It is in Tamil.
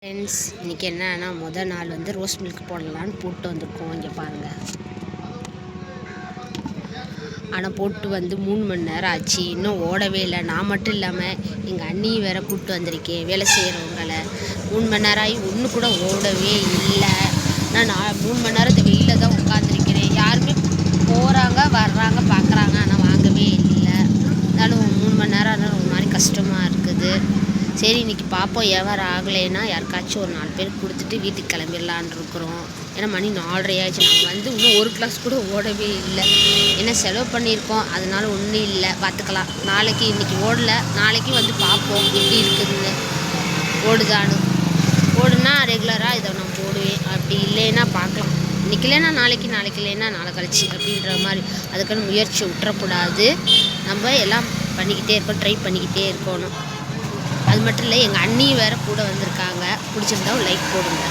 ஃப்ரெண்ட்ஸ், இன்றைக்கி என்னன்னா நாள் ரோஸ் மில்க் போடலான்னு போட்டு வந்திருக்கோம். இங்கே பாருங்கள். ஆனால் போட்டு 3 மணி நேரம் ஆச்சு, இன்னும் ஓடவே இல்லை. நான் மட்டும் இல்லாமல் எங்கள் அண்ணியும் வேறு கூப்பிட்டு வந்திருக்கேன், வேலை செய்கிறவங்களை. 3 மணி நேரம் ஆகி ஒன்று கூட ஓடவே இல்லை. நான் 3 மணி நேரத்துக்கு வெயிலில் தான் உட்காந்துருக்கிறேன். யாருமே போகிறாங்க வர்றாங்க பார்க்குறாங்க, ஆனால் வாங்கவே இல்லை. இருந்தாலும் 3 மணி நேரம் ஆனால் ஒரு மாதிரி கஷ்டமாக இருக்குது. சரி, இன்றைக்கி பார்ப்போம். வியாபாரம் ஆகலைன்னா யாருக்காச்சும் ஒரு 4 பேருக்கு கொடுத்துட்டு வீட்டுக்கு கிளம்பிடலான் இருக்கிறோம். ஏன்னா மணி 4:30 ஆயிடுச்சு. நாங்கள் இன்னும் ஒரு கிளாஸ் கூட ஓடவே இல்லை. என்ன செலவு பண்ணியிருக்கோம், அதனால ஒன்றும் இல்லை, பார்த்துக்கலாம். இன்றைக்கி ஓடலை, நாளைக்கு பார்ப்போம் எப்படி இருக்குதுன்னு. ஓடுனா ரெகுலராக இதை நான் போடுவேன். அப்படி இல்லைன்னா பார்க்கலாம். இன்றைக்கி இல்லைன்னா நாளைக்கு இல்லைன்னா நாளை கழிச்சு அப்படின்ற மாதிரி. அதுக்கான முயற்சி விட்டுறக்கூடாது. நம்ம எல்லாம் பண்ணிக்கிட்டே இருக்கோம், ட்ரை பண்ணிக்கிட்டே இருக்கணும். அது மட்டும் இல்லை, எங்கள் அண்ணியும் வேறு கூட வந்திருக்காங்க. பிடிச்சிருந்தா லைக் போடுங்க.